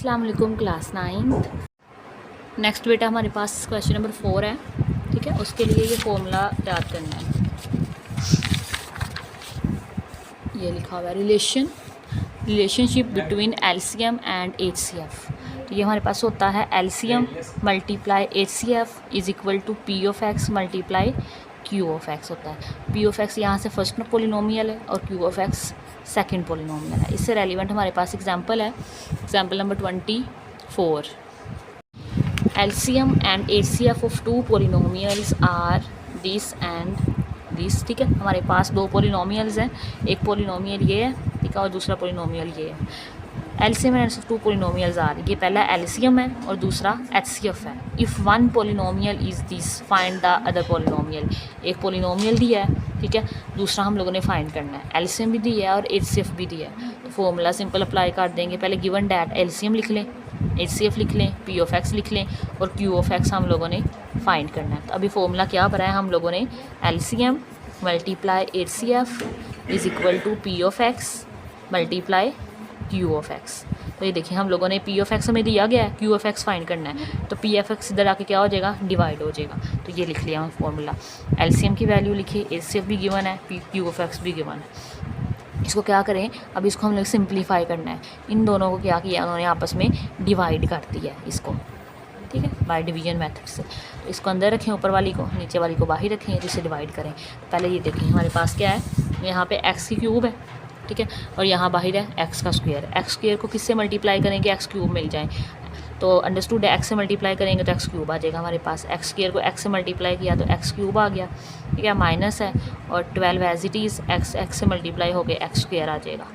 अस्सलाम वालेकुम class 9। Next बेटा हमारे पास क्वेश्चन नंबर 4 है, ठीक है। उसके लिए ये फॉर्मूला याद करना है। ये लिखा हुआ है relationship between LCM and HCF. तो ये हमारे पास होता है LCM multiply HCF is equal to P of x multiply Q of x होता है। पी ऑफ एक्स यहाँ से फर्स्ट पोलिनोमियल है और Q of x second polynomial है। इससे रेलिवेंट हमारे पास एग्जाम्पल है, example number 24। LCM and HCF of two polynomials are this and this, ठीक है। हमारे पास दो पोलिनोमियल्स हैं, एक पोलिनोमियल ये है, ठीक है, और दूसरा पोलिनोमियल ये है। LCM and two polynomials are, ये पहला LCM है और दूसरा HCF है। If one polynomial is this find the other polynomial. एक पोलिनोमियल दिया है, ठीक है, दूसरा हम लोगों ने फाइंड करना है। LCM भी दिया है और HCF भी दिया है। तो फॉर्मूला सिंपल अप्लाई कर देंगे। पहले गिवन डैट LCM लिख लें, HCF लिख लें, P ऑफ एक्स लिख लें और Q ऑफ एक्स हम लोगों ने फाइंड करना है। तो अभी फॉर्मूला क्या बनाया हम लोगों ने, LCM multiply HCF is equal to P of x multiply Q of x. तो ये देखिए हम लोगों ने P ऑफ एक्स हमें दिया गया है, Q ऑफ एक्स फाइंड करना है। तो P ऑफ एक्स इधर आके क्या हो जाएगा, डिवाइड हो जाएगा। तो ये लिख लिया हम फॉर्मूला। LCM की वैल्यू लिखी, HCF भी गिवन है, Q ऑफ एक्स भी गिवन है। इसको क्या करें, अब इसको हम लोग सिंप्लीफाई करना है। इन दोनों को क्या किया उन्होंने, आपस में डिवाइड कर दिया है इसको, ठीक है, बाय डिवीजन मेथड से। तो इसको अंदर रखें, ऊपर वाली को, नीचे वाली को बाहर रखें, जिसे डिवाइड करें। पहले ये देखें हमारे पास क्या है, यहाँ पे एक्स की क्यूब है, ठीक है, और यहाँ बाहर है एक्स का स्क्वायर। एक्स स्क्वायर को किससे मल्टीप्लाई करेंगे, एक्स क्यूब मिल जाए। तो अंडरस्टूड है, एक्स से मल्टीप्लाई करेंगे तो एक्स क्यूब आ जाएगा हमारे पास। एक्स स्क्वायर को एक्स से मल्टीप्लाई किया तो एक्स क्यूब आ गया, ठीक है, माइनस है और 12 एज इट इज़ एक्स से मल्टीप्लाई होकर एक्स स्क्वायर आ जाएगा।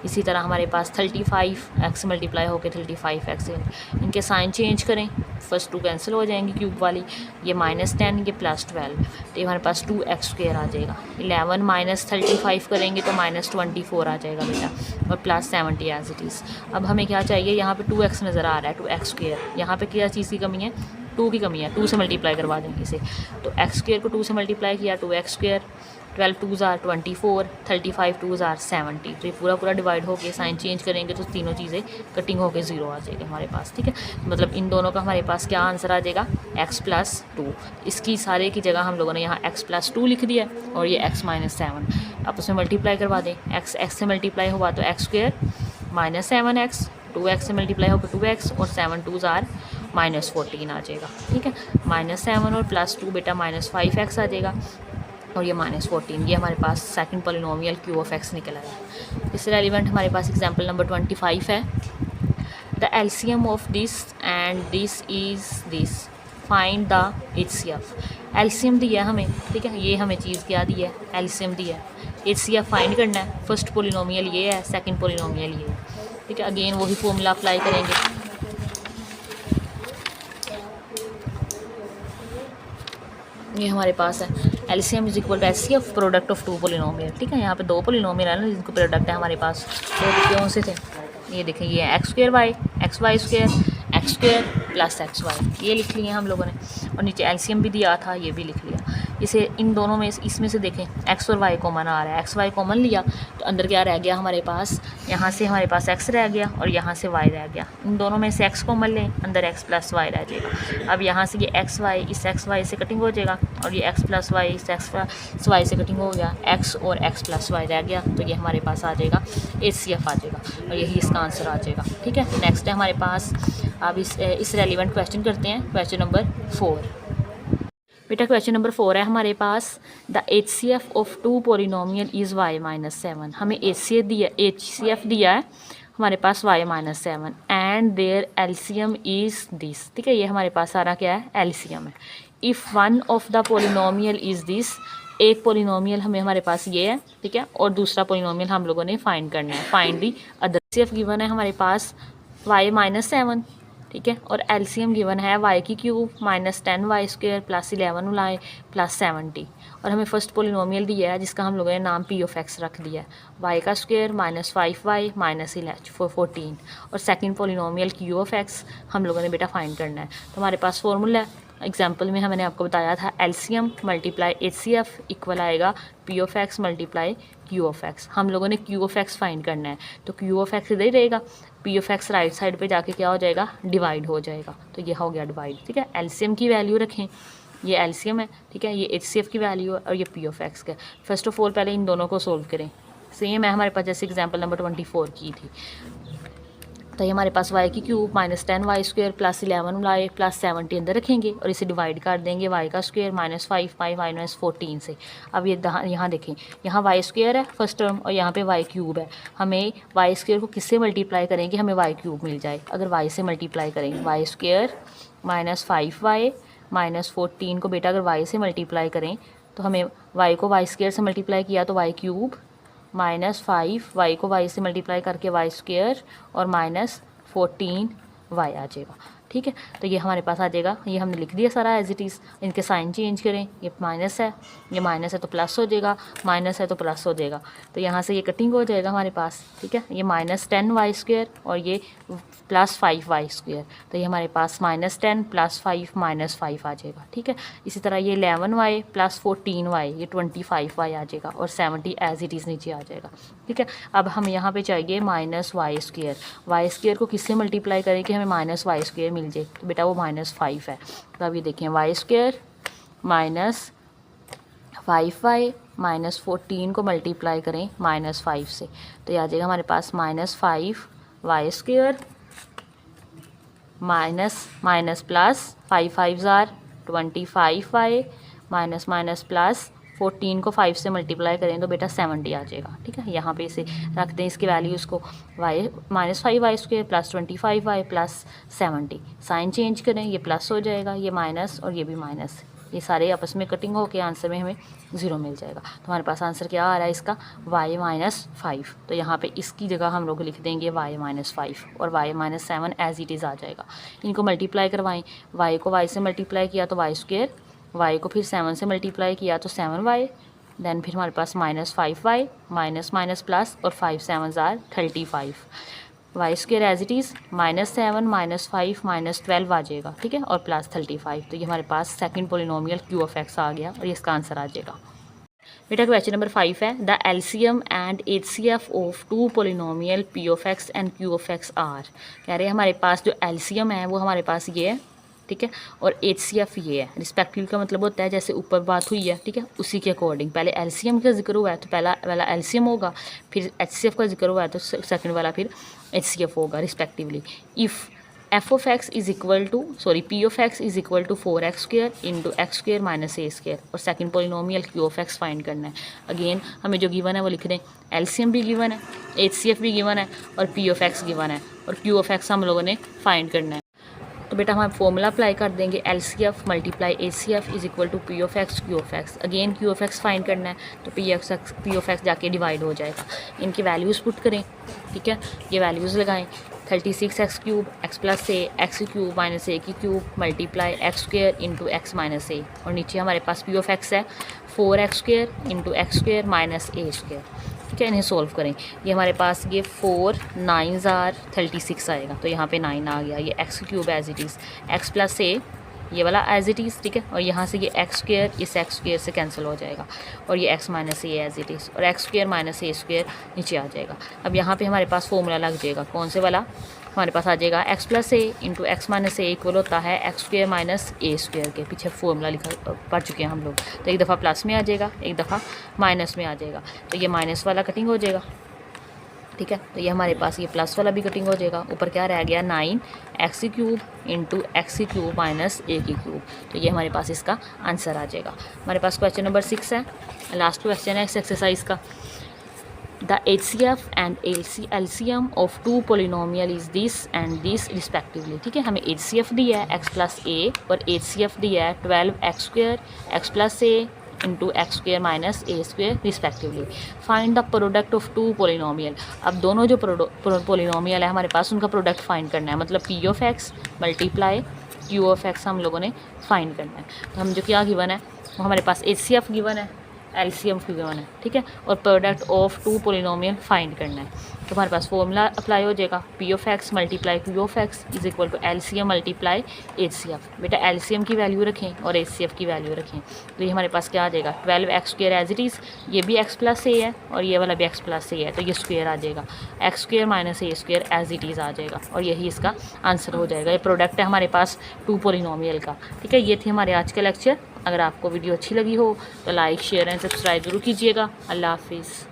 इसी तरह हमारे पास 35 एक्स से मल्टीप्लाई होकर 35 एक्स। इनके साइन चेंज करें, फर्स्ट 2 कैंसिल हो जाएंगी क्यूब वाली, ये -10 ये +12, तो ये हमारे पास 2x स्क्वायर आ जाएगा। 11 माइनस 35 करेंगे तो -24 आ जाएगा बेटा, और +70 एज इट इज़। अब हमें क्या चाहिए, यहाँ पे 2x नज़र आ रहा है, 2x स्क्वायर। यहाँ पे क्या चीज़ की कमी है, 2 की कमी है, 2 से मल्टीप्लाई करवा देंगे इसे। तो x स्क्वायर को 2 से मल्टीप्लाई किया, 2x square, 12 2s are 24, 35 2s are 70। तो ये पूरा डिवाइड हो गया। साइन चेंज करेंगे तो तीनों चीज़ें कटिंग होकर 0 आ जाएगी हमारे पास, ठीक है। मतलब इन दोनों का हमारे पास क्या आंसर आ जाएगा, x+2। इसकी सारे की जगह हम लोगों ने यहाँ x+2 लिख दिया और ये x -7 आप उसमें मल्टीप्लाई करवा दें। x से मल्टीप्लाई हुआ तो x स्क्वायर -7x, 2x से मल्टीप्लाई होकर 2x और 7 2s are -14 आ जाएगा, ठीक है। -7 और +2 बेटा -5x आ जाएगा और ये -14। ये हमारे पास second polynomial Q of x निकल आया। इससे रेलिवेंट हमारे पास एग्जांपल नंबर 25 है। The LCM of this and this is this, find the HCF। LCM दिया है हमें, ठीक है, ये हमें चीज़ क्या दी है, LCM दिया है। HCF फाइंड करना है। फर्स्ट पोलिनोमियल ये है, सेकेंड पोलिनोमियल ये है, ठीक है। अगेन वही फॉर्मूला अप्लाई करेंगे। ये हमारे पास है LCM is equal to HCF product of 2 polynomial, ठीक है। यहाँ पे 2 पोलिनोमियल है ना जिनको प्रोडक्ट है हमारे पास। तो कौन से थे, ये देखें, ये x square y, XY square, x square plus XY, ये लिख लिए हम लोगों ने। और नीचे LCM भी दिया था, ये भी लिख लिया। इसे इन दोनों में इसमें से देखें x और y कॉमन आ रहा है, XY कॉमन लिया तो अंदर क्या रह गया हमारे पास, यहाँ से हमारे पास x रह गया और यहाँ से y रह गया। इन दोनों में से x कॉमन लें, अंदर x + y रह जाएगा। अब यहाँ से ये XY इस XY से कटिंग हो जाएगा और ये x + y इस x + y से कटिंग हो गया, x और x + y रह गया। तो ये हमारे पास आ जाएगा HCF आ जाएगा और यही इसका आंसर आ जाएगा, ठीक है। नेक्स्ट है हमारे पास, अब इस रेलिवेंट क्वेश्चन करते हैं, क्वेश्चन नंबर 4। बेटा क्वेश्चन नंबर 4 है हमारे पास, the HCF of 2 polynomial is y -7। हमें HCF दिया है हमारे पास y -7 and their LCM is this, ठीक है। ये हमारे पास सारा क्या है, LCM है। If one of the polynomial is this, एक पोलिनोमियल हमारे पास ये है, ठीक है, और दूसरा पोलिनोमियल हम लोगों ने फाइंड करना है। Find the other. HCF given है हमारे पास y -7, ठीक है, और LCM गिवन है y की cube -10y square plus 11y plus 70। और हमें फर्स्ट पोलिनोमियल दिया है जिसका हम लोगों ने नाम P ऑफ एक्स रख दिया है, y का स्क्वायर -5y -14। और second polynomial Q of x हम लोगों ने बेटा फाइंड करना है। तो हमारे पास फॉर्मूला है, एग्जाम्पल में मैंने आपको बताया था, LCM मल्टीप्लाई HCF इक्वल आएगा P of x multiply Q of x. हम लोगों ने Q ऑफ एक्स फाइंड करना है तो Q ऑफ एक्स इधर ही रहेगा, P of x right side पे जाके क्या हो जाएगा, डिवाइड हो जाएगा। तो ये हो गया डिवाइड, ठीक है। एलसीएम की वैल्यू रखें, ये एलसीएम है, ठीक है, ये एचसीएफ की वैल्यू है और ये पी ऑफ एक्स का। फर्स्ट ऑफ ऑल पहले इन दोनों को सोल्व करें। सेम है हमारे पास जैसे एग्जाम्पल नंबर 24 की थी। तो ये हमारे पास वाई की cube minus 10y² plus 11y plus 70 अंदर रखेंगे और इसे डिवाइड कर देंगे y का स्क्वायर माइनस 5 माइनस 14 से। अब ये यहाँ देखें, यहाँ y² है फर्स्ट टर्म और यहाँ पे y क्यूब है। हमें y² को किससे मल्टीप्लाई करेंगे, हमें y क्यूब मिल जाए। अगर y से मल्टीप्लाई करेंगे, y² माइनस 5y माइनस 14 को बेटा अगर y से मल्टीप्लाई करें तो हमें y को y² से मल्टीप्लाई किया तो y क्यूब माइनस 5 y को y से मल्टीप्लाई करके y² और माइनस 14 y आ जाएगा, ठीक है। तो ये हमारे पास आ जाएगा, ये हमने लिख दिया सारा एज इट इज़। इनके साइन चेंज करें, ये माइनस है, ये माइनस है तो प्लस हो जाएगा, माइनस है तो प्लस हो जाएगा। तो यहाँ से ये कटिंग हो जाएगा हमारे पास, ठीक है। ये माइनस 10y² और ये प्लस 5y²। तो ये हमारे पास माइनस 10 प्लस 5 माइनस 5 आ जाएगा, ठीक है। इसी तरह ये 11y प्लस 14y ये 25y आ जाएगा और 70 एज इट इज़ नीचे आ जाएगा, ठीक है। अब हम यहाँ पे चाहिए माइनस y² को किससे मल्टीप्लाई करें कि हमें माइनस y² मिल जाए, तो बेटा वो माइनस 5 है। तो अब ये देखें y² माइनस 5y माइनस 14 को मल्टीप्लाई करें माइनस 5 से, तो ये आ जाएगा हमारे पास minus 5y² minus minus plus 5 5 are 25y minus minus plus 14 को 5 से मल्टीप्लाई करें तो बेटा 70 आ जाएगा, ठीक है। यहाँ पे इसे रख दें इसकी वैल्यूज़ को, y minus 5y² plus 25y plus 70। Sign change करें, ये प्लस हो जाएगा, ये माइनस और ये भी माइनस, ये सारे आपस में कटिंग होकर आंसर में हमें 0 मिल जाएगा। तो हमारे पास आंसर क्या आ रहा है इसका, y माइनस 5। तो यहाँ पे इसकी जगह हम लोग लिख देंगे y माइनस 5 और y minus 7 as it is आ जाएगा। इनको मल्टीप्लाई करवाएं, y को y से मल्टीप्लाई किया तो y², y को फिर 7 से मल्टीप्लाई किया तो 7y, देन फिर हमारे पास minus 5y minus minus plus और 5 7 are 35, y² as it is minus 7 minus 5 minus 12 आ जाएगा, ठीक है, और प्लस 35। तो ये हमारे पास second polynomial Q of x आ गया और ये इसका आंसर आ जाएगा। बेटा क्वेश्चन नंबर 5 है, the LCM and HCF of two polynomial P of x and Q of x are. कह रहे हैं हमारे पास जो एलसीएम है वो हमारे पास ये है, ठीक है, और एचसीएफ ये है। रिस्पेक्टिव का मतलब होता है जैसे ऊपर बात हुई है, ठीक है, उसी के अकॉर्डिंग। पहले एलसीएम का जिक्र हुआ है तो पहला वाला एलसीएम होगा, फिर एचसीएफ का जिक्र हुआ है तो सेकंड वाला फिर एचसीएफ होगा respectively. If F of x is equal to P of x is equal to 4x² into x² minus a² और second polynomial Q of x find करना है। अगेन हमें जो गिवन है वो लिख दें, एलसीएम भी गिवन है, एचसीएफ भी गिवन है और पी ऑफ एक्स गिवन है और क्यू ऑफ एक्स हम लोगों ने फाइंड करना है। तो बेटा हम फॉर्मूला अप्लाई कर देंगे, LCF multiply HCF is equal to P of x Q of x. Again Q of x find करना है तो पी ऑफ एक्स जाके डिवाइड हो जाएगा। इनकी वैल्यूज़ पुट करें, ठीक है, ये वैल्यूज़ लगाएं, 36x³ x plus a x cube minus a की cube multiply x² into x minus a और नीचे हमारे पास पी ऑफ एक्स है 4x² into x² minus a², ठीक है। इन्हें सॉल्व करें, ये हमारे पास ये 4 9 आर 36 आएगा, तो यहाँ पे 9 आ गया। ये x³ as it is, x plus a ये वाला एज इट इज़, ठीक है, और यहाँ से ये x² इस x² से कैंसिल हो जाएगा और ये x minus a as it is और x² माइनस a² नीचे आ जाएगा। अब यहाँ पे हमारे पास फॉर्मूला लग जाएगा, कौन से वाला, हमारे पास आ जाएगा x plus a into x minus A equal होता है x² माइनस a² के। पीछे फॉर्मूला लिखा पढ़ चुके हैं हम लोग, तो एक दफ़ा प्लस में आ जाएगा, एक दफ़ा माइनस में आ जाएगा, तो ये माइनस वाला कटिंग हो जाएगा, ठीक है। तो ये हमारे पास ये प्लस वाला भी कटिंग हो जाएगा। ऊपर क्या रह गया 9x³ into x³ minus a³, तो ये हमारे पास इसका आंसर आ जाएगा। हमारे पास क्वेश्चन नंबर 6 है, लास्ट क्वेश्चन है इस एक्सरसाइज का। The HCF and LCM of two polynomial is this and this respectively, ठीक है। हमें HCF दिया है x प्लस ए और HCF दिया है 12x² x plus a into x² minus a² respectively. Find the product of two polynomial. अब दोनों जो पोलिनोमियल है हमारे पास उनका प्रोडक्ट फाइंड करना है, मतलब P of x multiply Q of x हम लोगों ने फाइंड करना है। तो हम जो क्या गिवन है वो हमारे पास HCF गिवन है, एलसीएम गिवन है, ठीक है, और product of two polynomial find करना है। तो हमारे पास फॉर्मूला अप्लाई हो जाएगा, P of x multiply Q of x is equal to LCM multiply H C F. बेटा एलसीएम की वैल्यू रखें और एच सी एफ की वैल्यू रखें, तो ये हमारे पास क्या आ जाएगा 12 x square as it is, ये भी एक्स प्लस ए है और ये वाला भी एक्स प्लस ए है, तो ये स्क्वेयर आ जाएगा, x square minus a square as it is आ जाएगा, और यही इसका आंसर हो जाएगा। ये प्रोडक्ट है हमारे पास टू पोलिनोमियल का, ठीक है। ये थी हमारे आज का लेक्चर। अगर आपको वीडियो अच्छी लगी हो तो लाइक शेयर एंड सब्सक्राइब जरूर कीजिएगा। अल्लाह हाफिज़।